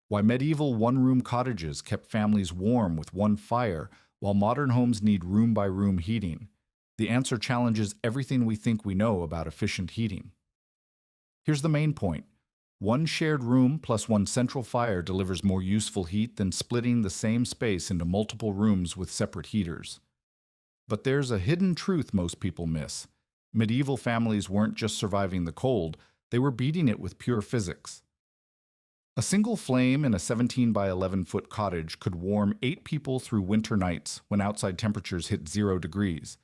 Why medieval one-room cottages kept families warm with one fire, while modern homes need room-by-room heating. The answer challenges everything we think we know about efficient heating. Here's the main point. One shared room plus one central fire delivers more useful heat than splitting the same space into multiple rooms with separate heaters. But there's a hidden truth most people miss. Medieval families weren't just surviving the cold, they were beating it with pure physics. A single flame in a 17 by 11-foot cottage could warm 8 people through winter nights when outside temperatures hit 0 degrees.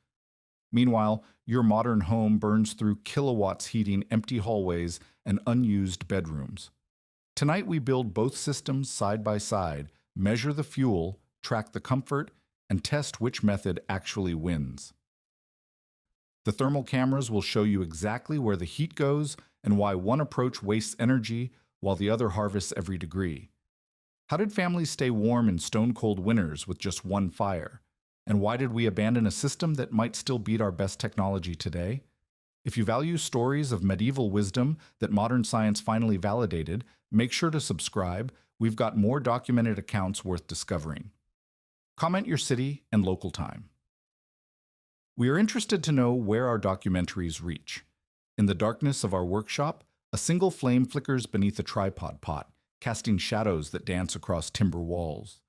Meanwhile, your modern home burns through kilowatts heating empty hallways and unused bedrooms. Tonight we build both systems side by side, measure the fuel, track the comfort, and test which method actually wins. The thermal cameras will show you exactly where the heat goes and why one approach wastes energy while the other harvests every degree. How did families stay warm in stone-cold winters with just one fire? And why did we abandon a system that might still beat our best technology today? If you value stories of medieval wisdom that modern science finally validated, make sure to subscribe. We've got more documented accounts worth discovering. Comment your city and local time. We are interested to know where our documentaries reach. In the darkness of our workshop, a single flame flickers beneath a tripod pot, casting shadows that dance across timber walls.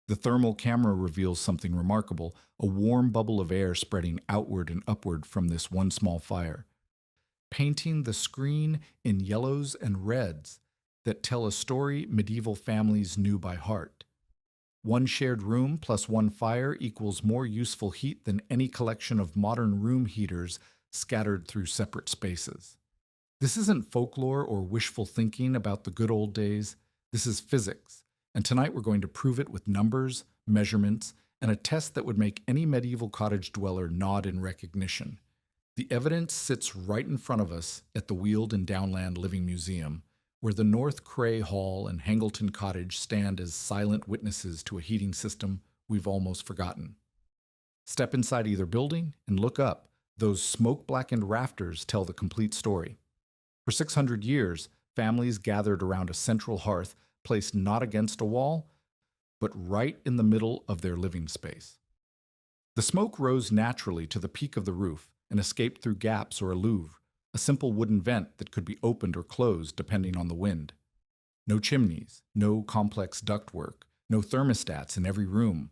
The thermal camera reveals something remarkable, a warm bubble of air spreading outward and upward from this one small fire, painting the screen in yellows and reds that tell a story medieval families knew by heart. One shared room plus one fire equals more useful heat than any collection of modern room heaters scattered through separate spaces. This isn't folklore or wishful thinking about the good old days. This is physics, and tonight we're going to prove it with numbers, measurements, and a test that would make any medieval cottage dweller nod in recognition. The evidence sits right in front of us at the Weald and Downland Living Museum, where the North Cray Hall and Hangleton Cottage stand as silent witnesses to a heating system we've almost forgotten. Step inside either building and look up. Those smoke-blackened rafters tell the complete story. For 600 years, families gathered around a central hearth placed not against a wall, but right in the middle of their living space. The smoke rose naturally to the peak of the roof and escaped through gaps or a louver, a simple wooden vent that could be opened or closed depending on the wind. No chimneys, no complex ductwork, no thermostats in every room,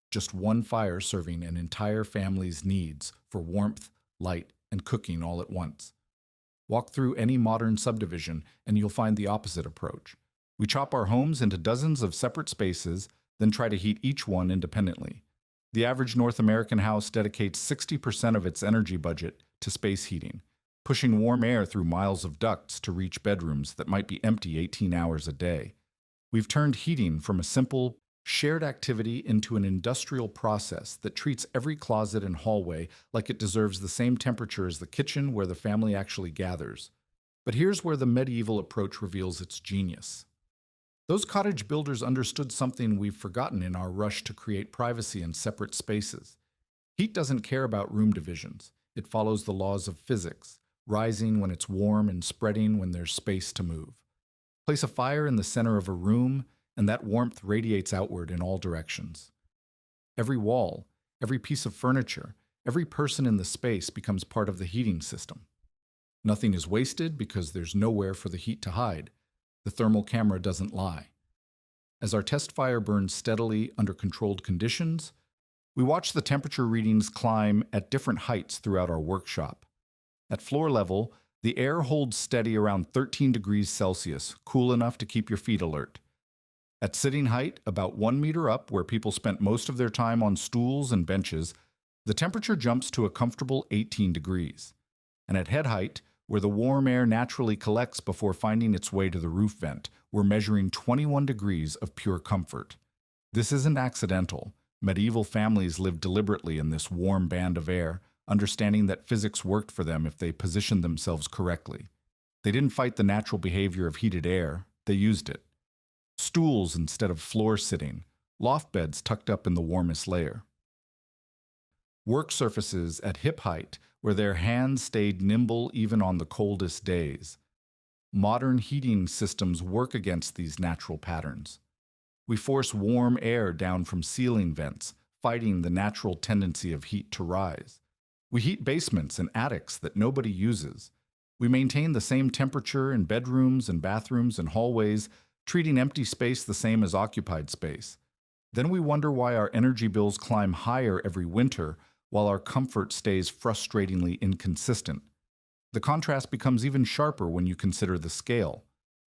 just one fire serving an entire family's needs for warmth, light, and cooking all at once. Walk through any modern subdivision and you'll find the opposite approach. We chop our homes into dozens of separate spaces, then try to heat each one independently. The average North American house dedicates 60% of its energy budget to space heating, pushing warm air through miles of ducts to reach bedrooms that might be empty 18 hours a day. We've turned heating from a simple, shared activity into an industrial process that treats every closet and hallway like it deserves the same temperature as the kitchen where the family actually gathers. But here's where the medieval approach reveals its genius. Those cottage builders understood something we've forgotten in our rush to create privacy and separate spaces. Heat doesn't care about room divisions. It follows the laws of physics, rising when it's warm and spreading when there's space to move. Place a fire in the center of a room, and that warmth radiates outward in all directions. Every wall, every piece of furniture, every person in the space becomes part of the heating system. Nothing is wasted because there's nowhere for the heat to hide. The thermal camera doesn't lie. As our test fire burns steadily under controlled conditions, we watch the temperature readings climb at different heights throughout our workshop. At floor level, the air holds steady around 13 degrees Celsius, cool enough to keep your feet alert. At sitting height, about 1 meter up, where people spent most of their time on stools and benches, the temperature jumps to a comfortable 18 degrees. And at head height, where the warm air naturally collects before finding its way to the roof vent, we're measuring 21 degrees of pure comfort. This isn't accidental. Medieval families lived deliberately in this warm band of air, understanding that physics worked for them if they positioned themselves correctly. They didn't fight the natural behavior of heated air, they used it. Stools instead of floor sitting, loft beds tucked up in the warmest layer. Work surfaces at hip height where their hands stayed nimble even on the coldest days. Modern heating systems work against these natural patterns. We force warm air down from ceiling vents, fighting the natural tendency of heat to rise. We heat basements and attics that nobody uses. We maintain the same temperature in bedrooms and bathrooms and hallways, treating empty space the same as occupied space. Then we wonder why our energy bills climb higher every winter while our comfort stays frustratingly inconsistent. The contrast becomes even sharper when you consider the scale.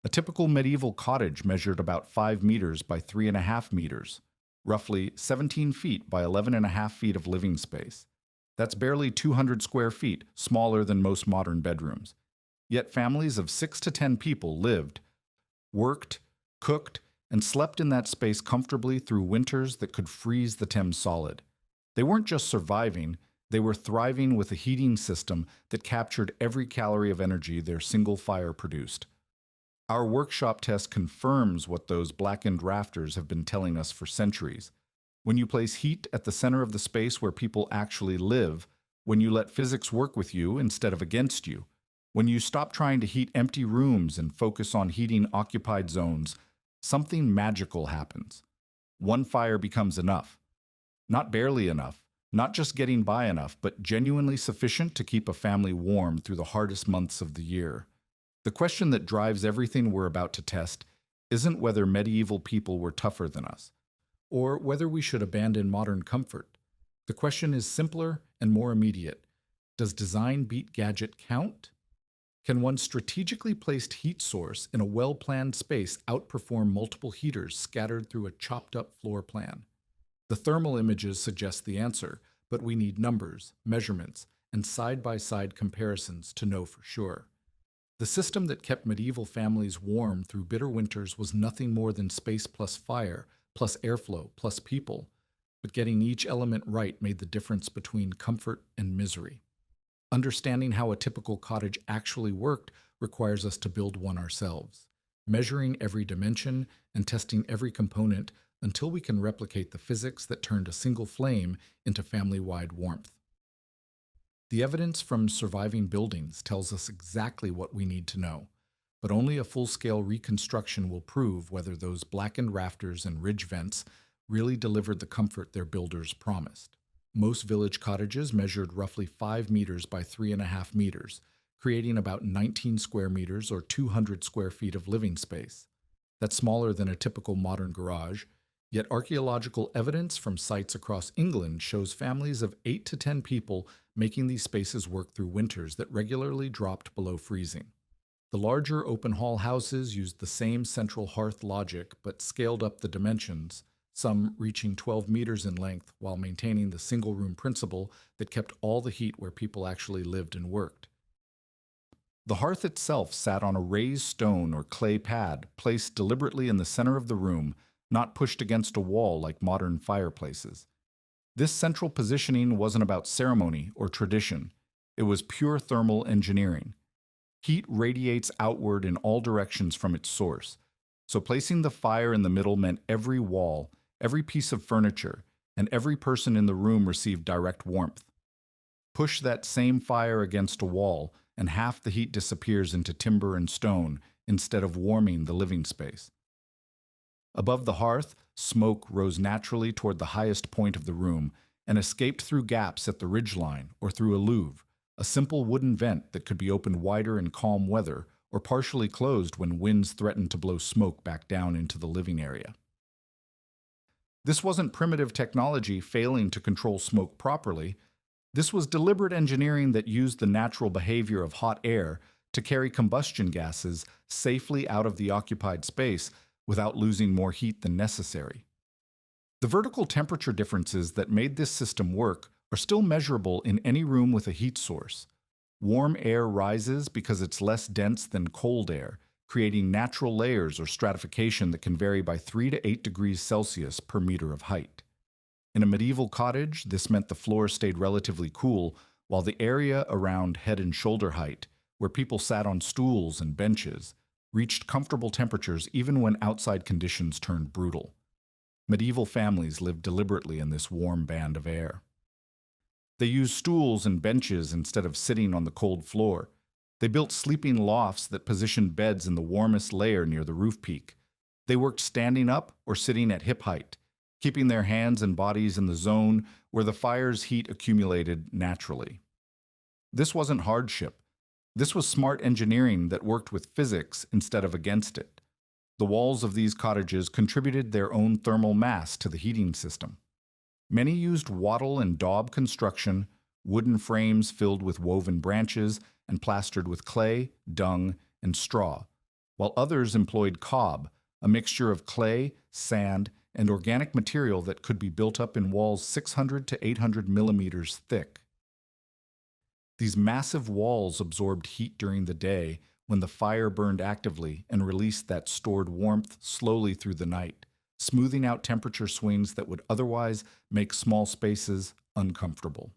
A typical medieval cottage measured about 5 meters by 3.5 meters, roughly 17 feet by 11.5 feet of living space. That's barely 200 square feet, smaller than most modern bedrooms. Yet families of 6 to 10 people lived, worked, cooked, and slept in that space comfortably through winters that could freeze the Thames solid. They weren't just surviving, they were thriving with a heating system that captured every calorie of energy their single fire produced. Our workshop test confirms what those blackened rafters have been telling us for centuries. When you place heat at the center of the space where people actually live, when you let physics work with you instead of against you, when you stop trying to heat empty rooms and focus on heating occupied zones, something magical happens. One fire becomes enough. Not barely enough, not just getting by enough, but genuinely sufficient to keep a family warm through the hardest months of the year. The question that drives everything we're about to test isn't whether medieval people were tougher than us, or whether we should abandon modern comfort. The question is simpler and more immediate. Does design beat gadget count? Can one strategically placed heat source in a well-planned space outperform multiple heaters scattered through a chopped-up floor plan? The thermal images suggest the answer, but we need numbers, measurements, and side-by-side comparisons to know for sure. The system that kept medieval families warm through bitter winters was nothing more than space plus fire, plus airflow, plus people, but getting each element right made the difference between comfort and misery. Understanding how a typical cottage actually worked requires us to build one ourselves, measuring every dimension and testing every component until we can replicate the physics that turned a single flame into family-wide warmth. The evidence from surviving buildings tells us exactly what we need to know, but only a full-scale reconstruction will prove whether those blackened rafters and ridge vents really delivered the comfort their builders promised. Most village cottages measured roughly 5 meters by 3.5 meters, creating about 19 square meters or 200 square feet of living space. That's smaller than a typical modern garage, yet archaeological evidence from sites across England shows families of 8 to 10 people making these spaces work through winters that regularly dropped below freezing. The larger open hall houses used the same central hearth logic but scaled up the dimensions, some reaching 12 meters in length while maintaining the single-room principle that kept all the heat where people actually lived and worked. The hearth itself sat on a raised stone or clay pad placed deliberately in the center of the room, not pushed against a wall like modern fireplaces. This central positioning wasn't about ceremony or tradition. It was pure thermal engineering. Heat radiates outward in all directions from its source, so placing the fire in the middle meant every wall, every piece of furniture, and every person in the room received direct warmth. Push that same fire against a wall, and half the heat disappears into timber and stone instead of warming the living space. Above the hearth, smoke rose naturally toward the highest point of the room and escaped through gaps at the ridgeline or through a louver, a simple wooden vent that could be opened wider in calm weather or partially closed when winds threatened to blow smoke back down into the living area. This wasn't primitive technology failing to control smoke properly. This was deliberate engineering that used the natural behavior of hot air to carry combustion gases safely out of the occupied space without losing more heat than necessary. The vertical temperature differences that made this system work are still measurable in any room with a heat source. Warm air rises because it's less dense than cold air, creating natural layers or stratification that can vary by 3 to 8 degrees Celsius per meter of height. In a medieval cottage, this meant the floor stayed relatively cool, while the area around head and shoulder height, where people sat on stools and benches, reached comfortable temperatures even when outside conditions turned brutal. Medieval families lived deliberately in this warm band of air. They used stools and benches instead of sitting on the cold floor. They built sleeping lofts that positioned beds in the warmest layer near the roof peak. They worked standing up or sitting at hip height, keeping their hands and bodies in the zone where the fire's heat accumulated naturally. This wasn't hardship. This was smart engineering that worked with physics instead of against it. The walls of these cottages contributed their own thermal mass to the heating system. Many used wattle and daub construction, wooden frames filled with woven branches and plastered with clay, dung, and straw, while others employed cob, a mixture of clay, sand, and organic material that could be built up in walls 600 to 800 millimeters thick. These massive walls absorbed heat during the day when the fire burned actively and released that stored warmth slowly through the night, smoothing out temperature swings that would otherwise make small spaces uncomfortable.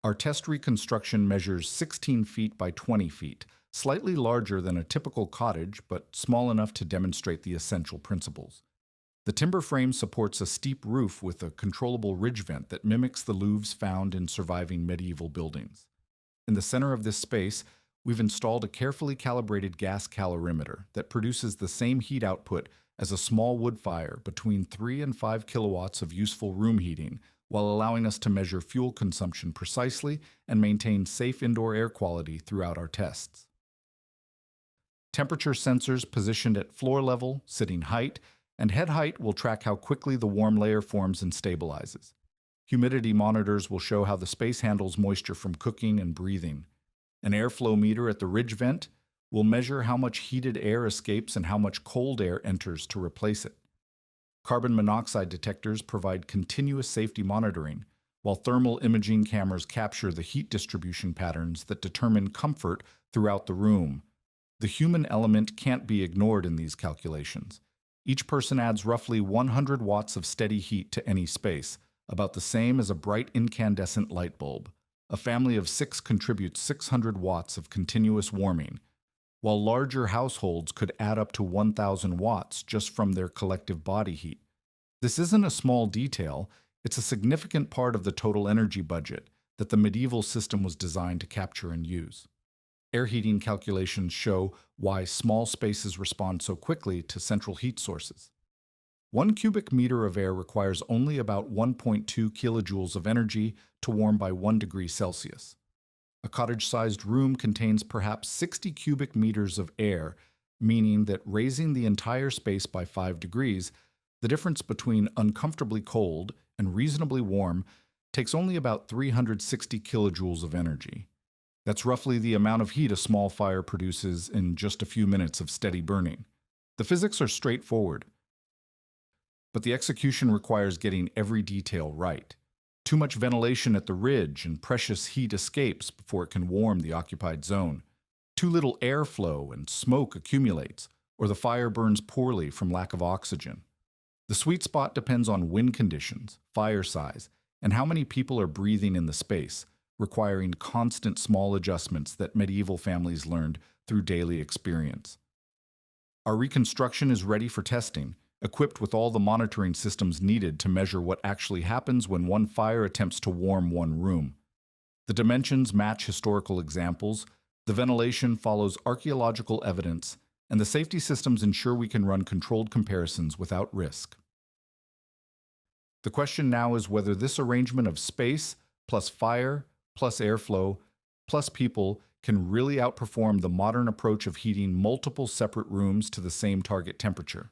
Our test reconstruction measures 16 feet by 20 feet, slightly larger than a typical cottage, but small enough to demonstrate the essential principles. The timber frame supports a steep roof with a controllable ridge vent that mimics the louvers found in surviving medieval buildings. In the center of this space, we've installed a carefully calibrated gas calorimeter that produces the same heat output as a small wood fire between 3 and 5 kilowatts of useful room heating, while allowing us to measure fuel consumption precisely and maintain safe indoor air quality throughout our tests. Temperature sensors positioned at floor level, sitting height, and head height will track how quickly the warm layer forms and stabilizes. Humidity monitors will show how the space handles moisture from cooking and breathing. An airflow meter at the ridge vent will measure how much heated air escapes and how much cold air enters to replace it. Carbon monoxide detectors provide continuous safety monitoring, while thermal imaging cameras capture the heat distribution patterns that determine comfort throughout the room. The human element can't be ignored in these calculations. Each person adds roughly 100 watts of steady heat to any space, about the same as a bright incandescent light bulb. A family of 6 contributes 600 watts of continuous warming, while larger households could add up to 1,000 watts just from their collective body heat. This isn't a small detail, it's a significant part of the total energy budget that the medieval system was designed to capture and use. Air heating calculations show why small spaces respond so quickly to central heat sources. 1 cubic meter of air requires only about 1.2 kilojoules of energy to warm by 1 degree Celsius. A cottage-sized room contains perhaps 60 cubic meters of air, meaning that raising the entire space by 5 degrees, the difference between uncomfortably cold and reasonably warm takes only about 360 kilojoules of energy. That's roughly the amount of heat a small fire produces in just a few minutes of steady burning. The physics are straightforward, but the execution requires getting every detail right. Too much ventilation at the ridge and precious heat escapes before it can warm the occupied zone. Too little airflow and smoke accumulates, or the fire burns poorly from lack of oxygen. The sweet spot depends on wind conditions, fire size, and how many people are breathing in the space, requiring constant small adjustments that medieval families learned through daily experience. Our reconstruction is ready for testing, equipped with all the monitoring systems needed to measure what actually happens when one fire attempts to warm one room. The dimensions match historical examples, the ventilation follows archaeological evidence, and the safety systems ensure we can run controlled comparisons without risk. The question now is whether this arrangement of space plus fire plus airflow plus people can really outperform the modern approach of heating multiple separate rooms to the same target temperature.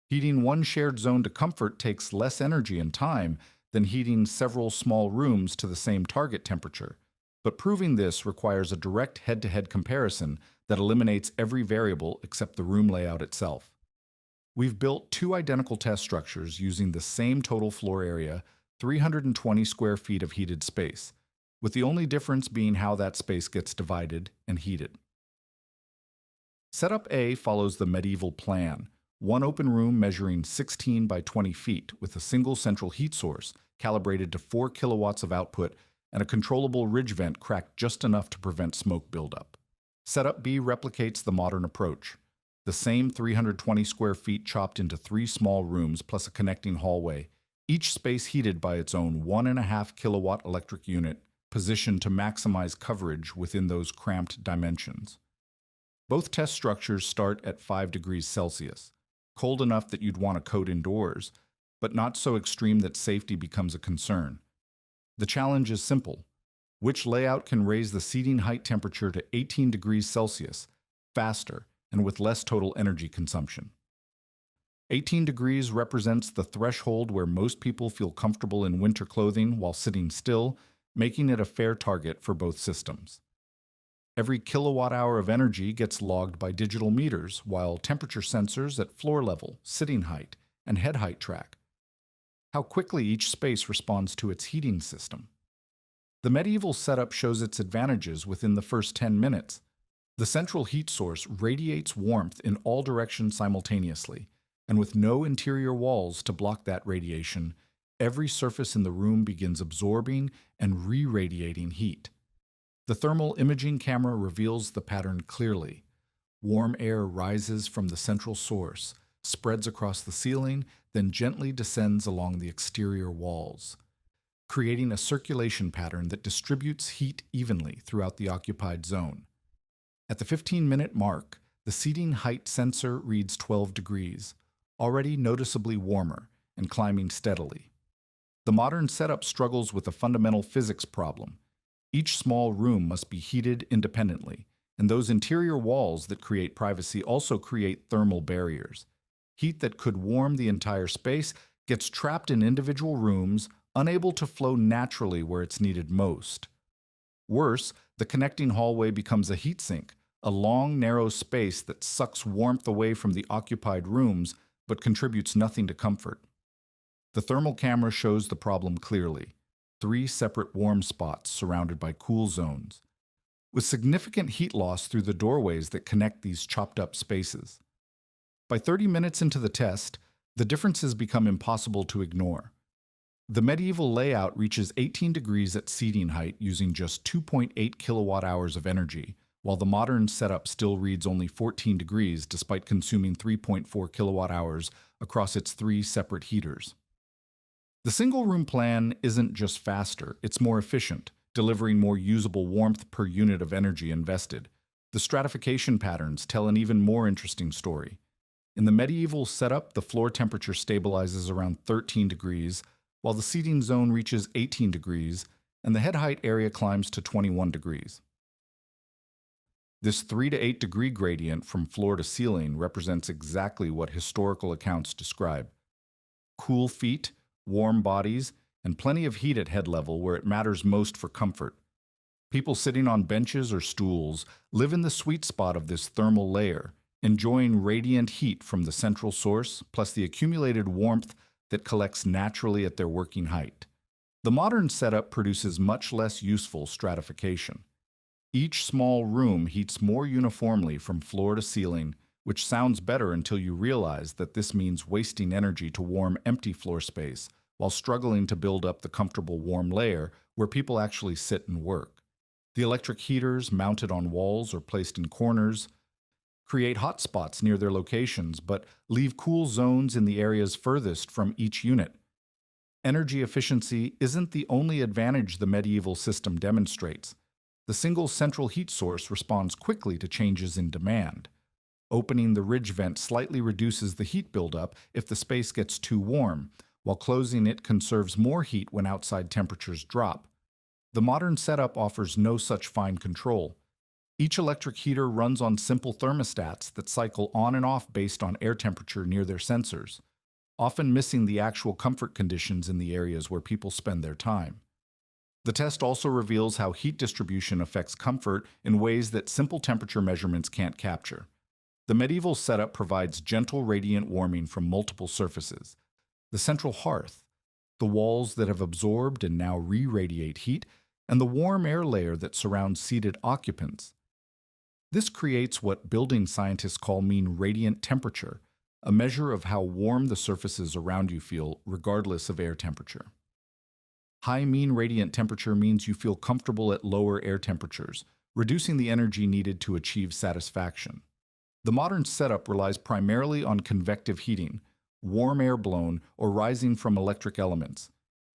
Heating one shared zone to comfort takes less energy and time than heating several small rooms to the same target temperature, but proving this requires a direct head-to-head comparison that eliminates every variable except the room layout itself. We've built 2 identical test structures using the same total floor area, 320 square feet of heated space, with the only difference being how that space gets divided and heated. Setup A follows the medieval plan. 1 open room measuring 16 by 20 feet with a single central heat source calibrated to 4 kilowatts of output and a controllable ridge vent cracked just enough to prevent smoke buildup. Setup B replicates the modern approach. The same 320 square feet chopped into 3 small rooms plus a connecting hallway, each space heated by its own 1.5 kilowatt electric unit positioned to maximize coverage within those cramped dimensions. Both test structures start at 5 degrees Celsius, cold enough that you'd want a coat indoors, but not so extreme that safety becomes a concern. The challenge is simple. Which layout can raise the seating height temperature to 18 degrees Celsius faster and with less total energy consumption? 18 degrees represents the threshold where most people feel comfortable in winter clothing while sitting still, making it a fair target for both systems. Every kilowatt hour of energy gets logged by digital meters, while temperature sensors at floor level, sitting height, and head height track how quickly each space responds to its heating system. The medieval setup shows its advantages within the first 10 minutes. The central heat source radiates warmth in all directions simultaneously, and with no interior walls to block that radiation, every surface in the room begins absorbing and re-radiating heat. The thermal imaging camera reveals the pattern clearly. Warm air rises from the central source, spreads across the ceiling, then gently descends along the exterior walls, creating a circulation pattern that distributes heat evenly throughout the occupied zone. At the 15-minute mark, the seating height sensor reads 12 degrees, already noticeably warmer and climbing steadily. The modern setup struggles with a fundamental physics problem. Each small room must be heated independently, and those interior walls that create privacy also create thermal barriers. Heat that could warm the entire space gets trapped in individual rooms, unable to flow naturally where it's needed most. Worse, the connecting hallway becomes a heat sink, a long, narrow space that sucks warmth away from the occupied rooms but contributes nothing to comfort. The thermal camera shows the problem clearly. 3 separate warm spots surrounded by cool zones, with significant heat loss through the doorways that connect these chopped-up spaces. By 30 minutes into the test, the differences become impossible to ignore. The medieval layout reaches 18 degrees at seating height using just 2.8 kilowatt hours of energy, while the modern setup still reads only 14 degrees despite consuming 3.4 kilowatt hours across its 3 separate heaters. The single-room plan isn't just faster, it's more efficient, delivering more usable warmth per unit of energy invested. The stratification patterns tell an even more interesting story. In the medieval setup, the floor temperature stabilizes around 13 degrees, while the seating zone reaches 18 degrees, and the head height area climbs to 21 degrees. This 3 to 8 degree gradient from floor to ceiling represents exactly what historical accounts describe. Cool feet, warm bodies, and plenty of heat at head level where it matters most for comfort. People sitting on benches or stools live in the sweet spot of this thermal layer, enjoying radiant heat from the central source plus the accumulated warmth that collects naturally at their working height. The modern setup produces much less useful stratification. Each small room heats more uniformly from floor to ceiling, which sounds better until you realize that this means wasting energy to warm empty floor space while struggling to build up the comfortable warm layer where people actually sit and work. The electric heaters, mounted on walls or placed in corners, create hot spots near their locations, but leave cool zones in the areas furthest from each unit. Energy efficiency isn't the only advantage the medieval system demonstrates. The single central heat source responds quickly to changes in demand. Opening the ridge vent slightly reduces the heat buildup if the space gets too warm, while closing it conserves more heat when outside temperatures drop. The modern setup offers no such fine control. Each electric heater runs on simple thermostats that cycle on and off based on air temperature near their sensors, often missing the actual comfort conditions in the areas where people spend their time. The test also reveals how heat distribution affects comfort in ways that simple temperature measurements can't capture. The medieval setup provides gentle radiant warming from multiple surfaces. The central hearth, the walls that have absorbed and now re-radiate heat, and the warm air layer that surrounds seated occupants. This creates what building scientists call mean radiant temperature, a measure of how warm the surfaces around you feel regardless of air temperature. High mean radiant temperature means you feel comfortable at lower air temperatures, reducing the energy needed to achieve satisfaction. The modern setup relies primarily on convective heating, warm air blown or rising from electric elements.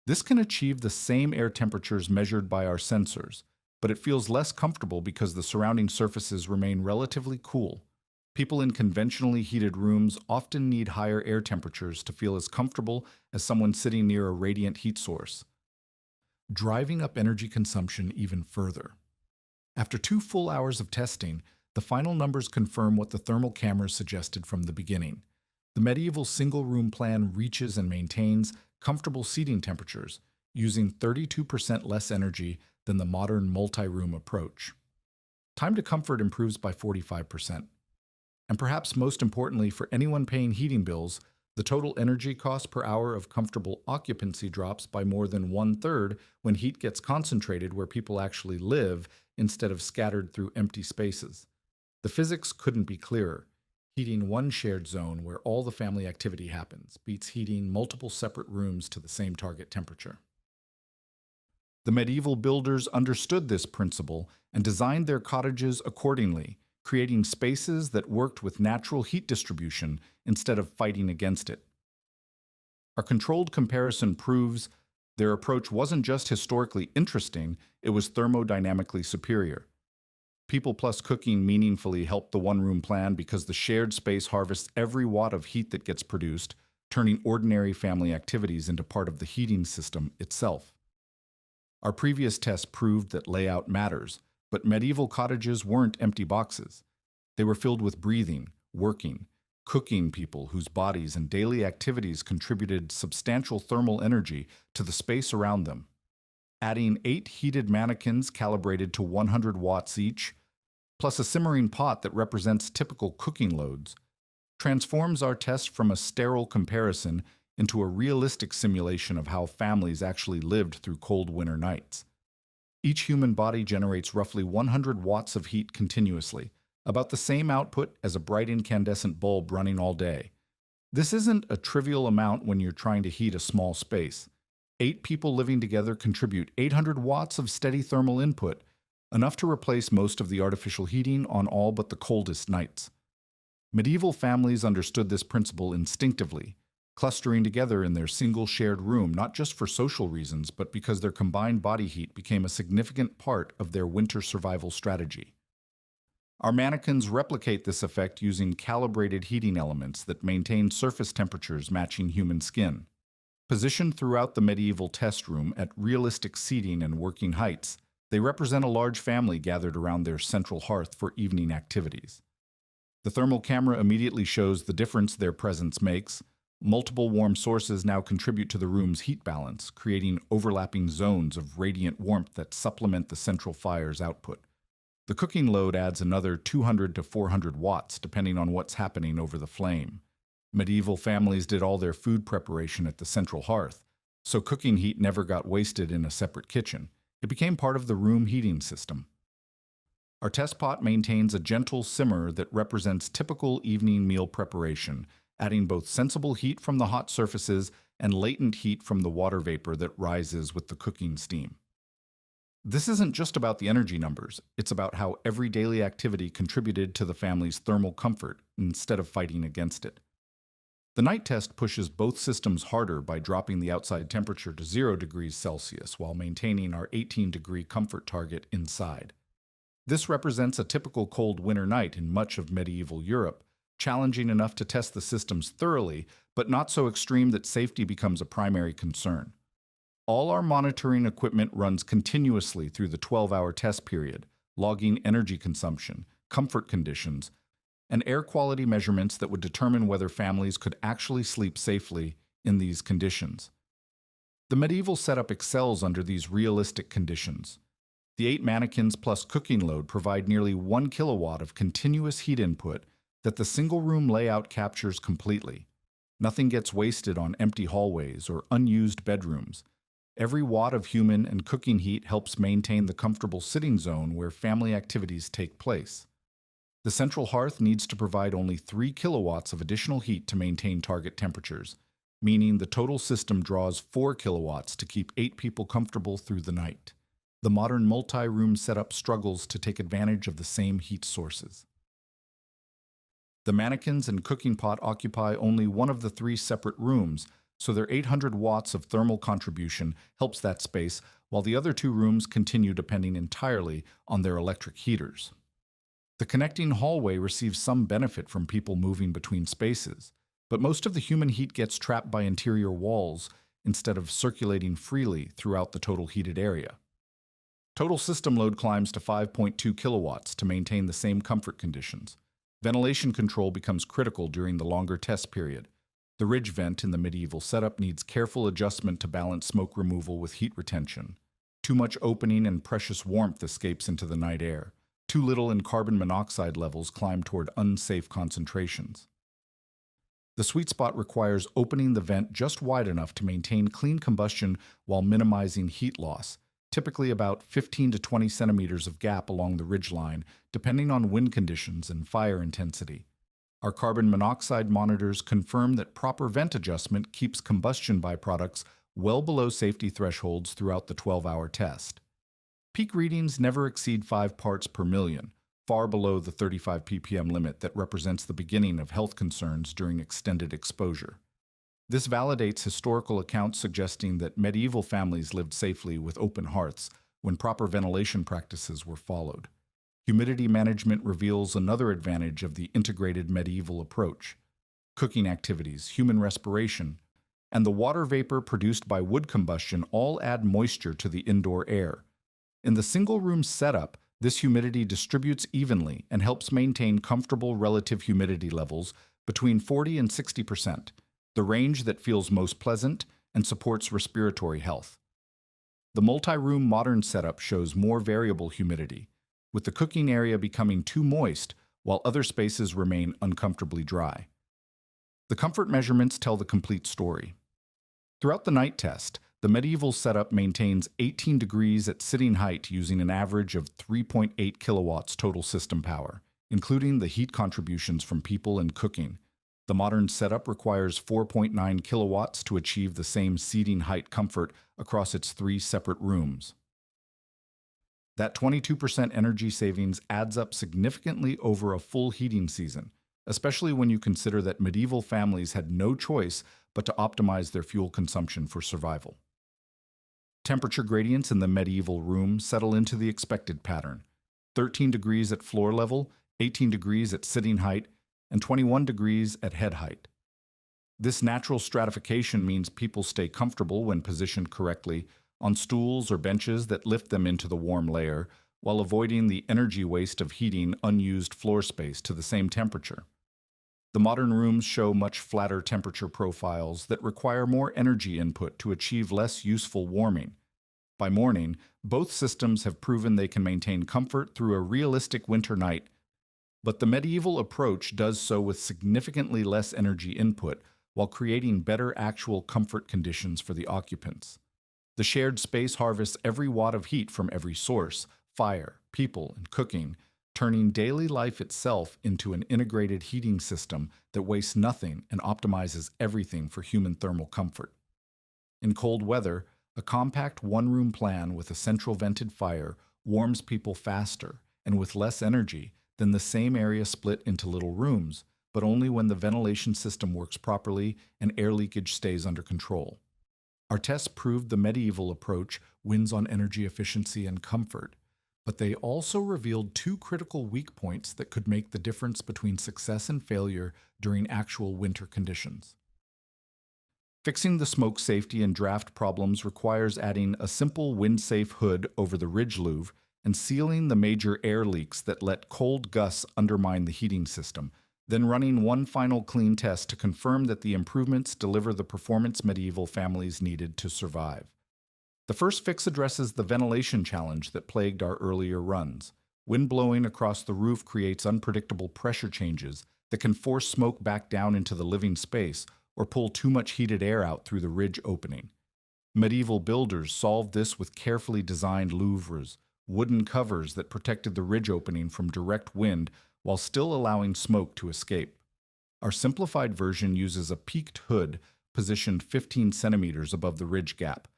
This can achieve the same air temperatures measured by our sensors, but it feels less comfortable because the surrounding surfaces remain relatively cool. People in conventionally heated rooms often need higher air temperatures to feel as comfortable as someone sitting near a radiant heat source, driving up energy consumption even further. After 2 full hours of testing, the final numbers confirm what the thermal cameras suggested from the beginning. The medieval single-room plan reaches and maintains comfortable seating temperatures, using 32% less energy than the modern multi-room approach. Time to comfort improves by 45%. And perhaps most importantly for anyone paying heating bills, the total energy cost per hour of comfortable occupancy drops by more than 1/3 when heat gets concentrated where people actually live instead of scattered through empty spaces. The physics couldn't be clearer. Heating one shared zone where all the family activity happens beats heating multiple separate rooms to the same target temperature. The medieval builders understood this principle and designed their cottages accordingly, creating spaces that worked with natural heat distribution instead of fighting against it. Our controlled comparison proves their approach wasn't just historically interesting, it was thermodynamically superior. People plus cooking meaningfully help the one-room plan because the shared space harvests every watt of heat that gets produced, turning ordinary family activities into part of the heating system itself. Our previous tests proved that layout matters, but medieval cottages weren't empty boxes. They were filled with breathing, working, cooking people whose bodies and daily activities contributed substantial thermal energy to the space around them. Adding 8 heated mannequins calibrated to 100 watts each, plus a simmering pot that represents typical cooking loads, transforms our test from a sterile comparison into a realistic simulation of how families actually lived through cold winter nights. Each human body generates roughly 100 watts of heat continuously, about the same output as a bright incandescent bulb running all day. This isn't a trivial amount when you're trying to heat a small space. 8 people living together contribute 800 watts of steady thermal input, enough to replace most of the artificial heating on all but the coldest nights. Medieval families understood this principle instinctively, clustering together in their single shared room not just for social reasons, but because their combined body heat became a significant part of their winter survival strategy. Our mannequins replicate this effect using calibrated heating elements that maintain surface temperatures matching human skin. Positioned throughout the medieval test room at realistic seating and working heights, they represent a large family gathered around their central hearth for evening activities. The thermal camera immediately shows the difference their presence makes. Multiple warm sources now contribute to the room's heat balance, creating overlapping zones of radiant warmth that supplement the central fire's output. The cooking load adds another 200 to 400 watts, depending on what's happening over the flame. Medieval families did all their food preparation at the central hearth, so cooking heat never got wasted in a separate kitchen. It became part of the room heating system. Our test pot maintains a gentle simmer that represents typical evening meal preparation, adding both sensible heat from the hot surfaces and latent heat from the water vapor that rises with the cooking steam. This isn't just about the energy numbers, it's about how every daily activity contributed to the family's thermal comfort instead of fighting against it. The night test pushes both systems harder by dropping the outside temperature to 0 degrees Celsius while maintaining our 18-degree comfort target inside. This represents a typical cold winter night in much of medieval Europe, challenging enough to test the systems thoroughly, but not so extreme that safety becomes a primary concern. All our monitoring equipment runs continuously through the 12-hour test period, logging energy consumption, comfort conditions, and air quality measurements that would determine whether families could actually sleep safely in these conditions. The medieval setup excels under these realistic conditions. The 8 mannequins plus cooking load provide nearly 1 kilowatt of continuous heat input that the single-room layout captures completely. Nothing gets wasted on empty hallways or unused bedrooms. Every watt of human and cooking heat helps maintain the comfortable sitting zone where family activities take place. The central hearth needs to provide only 3 kilowatts of additional heat to maintain target temperatures, meaning the total system draws 4 kilowatts to keep 8 people comfortable through the night. The modern multi-room setup struggles to take advantage of the same heat sources. The mannequins and cooking pot occupy only one of the 3 separate rooms, so their 800 watts of thermal contribution helps that space, while the other two rooms continue depending entirely on their electric heaters. The connecting hallway receives some benefit from people moving between spaces, but most of the human heat gets trapped by interior walls instead of circulating freely throughout the total heated area. Total system load climbs to 5.2 kilowatts to maintain the same comfort conditions. Ventilation control becomes critical during the longer test period. The ridge vent in the medieval setup needs careful adjustment to balance smoke removal with heat retention. Too much opening and precious warmth escapes into the night air. Too little and carbon monoxide levels climb toward unsafe concentrations. The sweet spot requires opening the vent just wide enough to maintain clean combustion while minimizing heat loss, typically about 15 to 20 centimeters of gap along the ridgeline, depending on wind conditions and fire intensity. Our carbon monoxide monitors confirm that proper vent adjustment keeps combustion byproducts well below safety thresholds throughout the 12-hour test. Peak readings never exceed 5 parts per million, far below the 35 ppm limit that represents the beginning of health concerns during extended exposure. This validates historical accounts suggesting that medieval families lived safely with open hearths when proper ventilation practices were followed. Humidity management reveals another advantage of the integrated medieval approach. Cooking activities, human respiration, and the water vapor produced by wood combustion all add moisture to the indoor air. In the single-room setup, this humidity distributes evenly and helps maintain comfortable relative humidity levels between 40 and 60%, the range that feels most pleasant and supports respiratory health. The multi-room modern setup shows more variable humidity, with the cooking area becoming too moist while other spaces remain uncomfortably dry. The comfort measurements tell the complete story. Throughout the night test, the medieval setup maintains 18 degrees at sitting height using an average of 3.8 kilowatts total system power, including the heat contributions from people and cooking. The modern setup requires 4.9 kilowatts to achieve the same seating height comfort across its 3 separate rooms. That 22% energy savings adds up significantly over a full heating season, especially when you consider that medieval families had no choice but to optimize their fuel consumption for survival. Temperature gradients in the medieval room settle into the expected pattern: 13 degrees at floor level, 18 degrees at sitting height, and 21 degrees at head height. This natural stratification means people stay comfortable when positioned correctly on stools or benches that lift them into the warm layer, while avoiding the energy waste of heating unused floor space to the same temperature. The modern rooms show much flatter temperature profiles that require more energy input to achieve less useful warming. By morning, both systems have proven they can maintain comfort through a realistic winter night, but the medieval approach does so with significantly less energy input while creating better actual comfort conditions for the occupants. The shared space harvests every watt of heat from every source: fire, people, and cooking, turning daily life itself into an integrated heating system that wastes nothing and optimizes everything for human thermal comfort. In cold weather, a compact one-room plan with a central vented fire warms people faster and with less energy than the same area split into little rooms, but only when the ventilation system works properly and air leakage stays under control. Our tests proved the medieval approach wins on energy efficiency and comfort, but they also revealed 2 critical weak points that could make the difference between success and failure during actual winter conditions. Fixing the smoke safety and draft problems requires adding a simple wind-safe hood over the ridge louver and sealing the major air leaks that let cold gusts undermine the heating system, then running one final clean test to confirm that the improvements deliver the performance medieval families needed to survive. The first fix addresses the ventilation challenge that plagued our earlier runs. Wind blowing across the roof creates unpredictable pressure changes that can force smoke back down into the living space or pull too much heated air out through the ridge opening. Medieval builders solved this with carefully designed louvers, wooden covers that protected the ridge opening from direct wind while still allowing smoke to escape. Our simplified version uses a peaked hood positioned 15 centimeters above the ridge gap,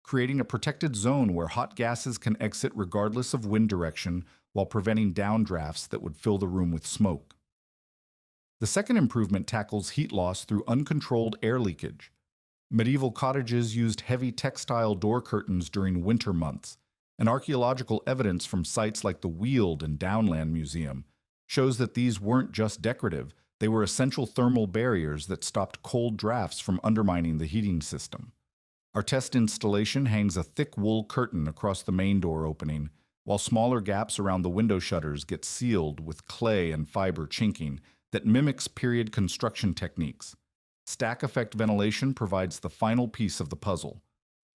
creating a protected zone where hot gases can exit regardless of wind direction while preventing downdrafts that would fill the room with smoke. The second improvement tackles heat loss through uncontrolled air leakage. Medieval cottages used heavy textile door curtains during winter months, and archaeological evidence from sites like the Weald and Downland Museum shows that these weren't just decorative, they were essential thermal barriers that stopped cold drafts from undermining the heating system. Our test installation hangs a thick wool curtain across the main door opening, while smaller gaps around the window shutters get sealed with clay and fiber chinking that mimics period construction techniques. Stack effect ventilation provides the final piece of the puzzle.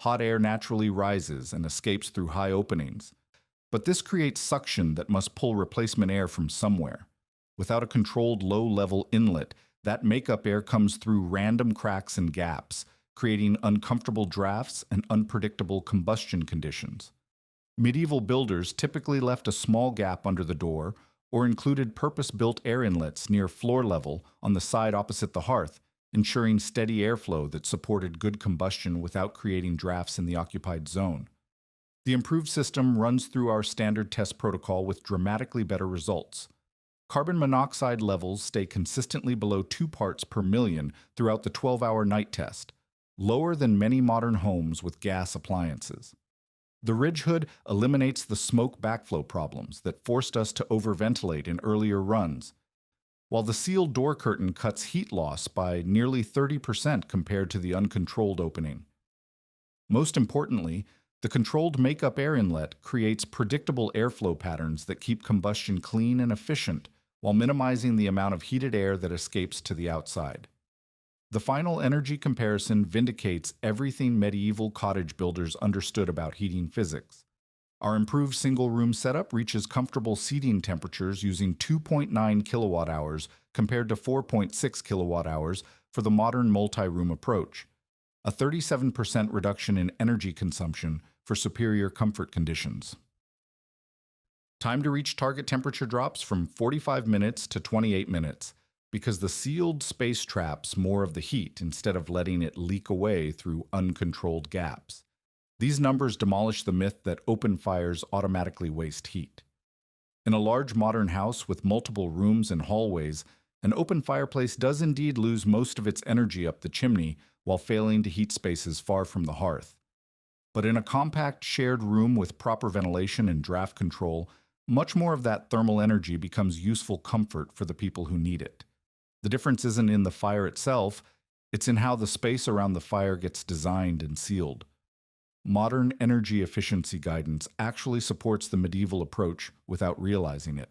Hot air naturally rises and escapes through high openings, but this creates suction that must pull replacement air from somewhere. Without a controlled low-level inlet, that makeup air comes through random cracks and gaps, creating uncomfortable drafts and unpredictable combustion conditions. Medieval builders typically left a small gap under the door or included purpose-built air inlets near floor level on the side opposite the hearth, ensuring steady airflow that supported good combustion without creating drafts in the occupied zone. The improved system runs through our standard test protocol with dramatically better results. Carbon monoxide levels stay consistently below 2 parts per million throughout the 12-hour night test, lower than many modern homes with gas appliances. The ridge hood eliminates the smoke backflow problems that forced us to overventilate in earlier runs, while the sealed door curtain cuts heat loss by nearly 30% compared to the uncontrolled opening. Most importantly, the controlled makeup air inlet creates predictable airflow patterns that keep combustion clean and efficient while minimizing the amount of heated air that escapes to the outside. The final energy comparison vindicates everything medieval cottage builders understood about heating physics. Our improved single-room setup reaches comfortable seating temperatures using 2.9 kilowatt-hours compared to 4.6 kilowatt-hours for the modern multi-room approach, a 37% reduction in energy consumption for superior comfort conditions. Time to reach target temperature drops from 45 minutes to 28 minutes, because the sealed space traps more of the heat instead of letting it leak away through uncontrolled gaps. These numbers demolish the myth that open fires automatically waste heat. In a large modern house with multiple rooms and hallways, an open fireplace does indeed lose most of its energy up the chimney while failing to heat spaces far from the hearth. But in a compact shared room with proper ventilation and draft control, much more of that thermal energy becomes useful comfort for the people who need it. The difference isn't in the fire itself, it's in how the space around the fire gets designed and sealed. Modern energy efficiency guidance actually supports the medieval approach without realizing it.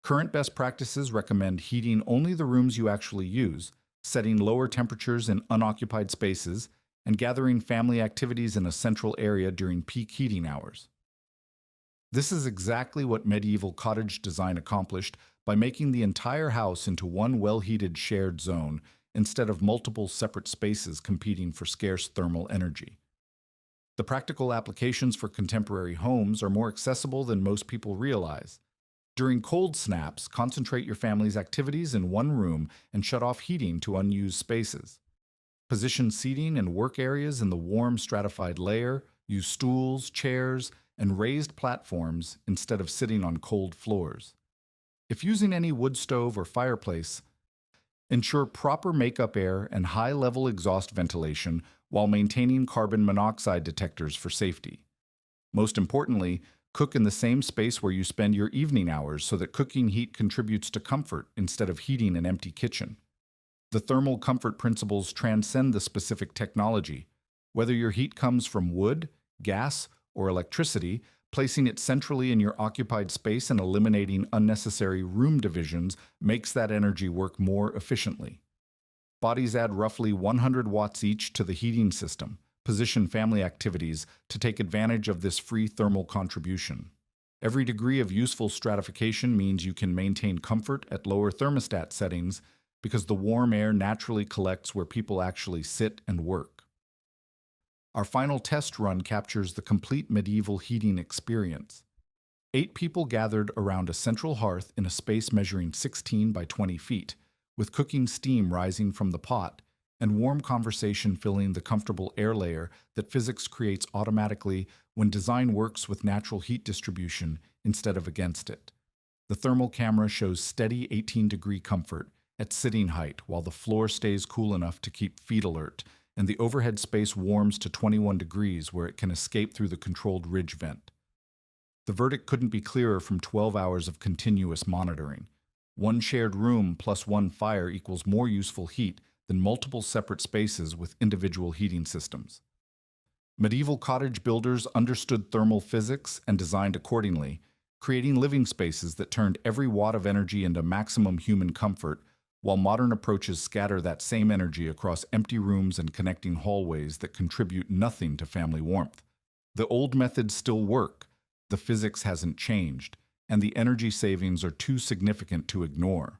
Current best practices recommend heating only the rooms you actually use, setting lower temperatures in unoccupied spaces, and gathering family activities in a central area during peak heating hours. This is exactly what medieval cottage design accomplished by making the entire house into one well-heated shared zone instead of multiple separate spaces competing for scarce thermal energy. The practical applications for contemporary homes are more accessible than most people realize. During cold snaps, concentrate your family's activities in one room and shut off heating to unused spaces. Position seating and work areas in the warm stratified layer, use stools, chairs, and raised platforms instead of sitting on cold floors. If using any wood stove or fireplace, ensure proper makeup air and high-level exhaust ventilation while maintaining carbon monoxide detectors for safety. Most importantly, cook in the same space where you spend your evening hours so that cooking heat contributes to comfort instead of heating an empty kitchen. The thermal comfort principles transcend the specific technology. Whether your heat comes from wood, gas, or electricity, placing it centrally in your occupied space and eliminating unnecessary room divisions makes that energy work more efficiently. Bodies add roughly 100 watts each to the heating system. Position family activities to take advantage of this free thermal contribution. Every degree of useful stratification means you can maintain comfort at lower thermostat settings because the warm air naturally collects where people actually sit and work. Our final test run captures the complete medieval heating experience. 8 people gathered around a central hearth in a space measuring 16 by 20 feet, with cooking steam rising from the pot and warm conversation filling the comfortable air layer that physics creates automatically when design works with natural heat distribution instead of against it. The thermal camera shows steady 18-degree comfort, at sitting height while the floor stays cool enough to keep feet alert, and the overhead space warms to 21 degrees where it can escape through the controlled ridge vent. The verdict couldn't be clearer from 12 hours of continuous monitoring. One shared room plus one fire equals more useful heat than multiple separate spaces with individual heating systems. Medieval cottage builders understood thermal physics and designed accordingly, creating living spaces that turned every watt of energy into maximum human comfort, while modern approaches scatter that same energy across empty rooms and connecting hallways that contribute nothing to family warmth. The old methods still work, the physics hasn't changed, and the energy savings are too significant to ignore.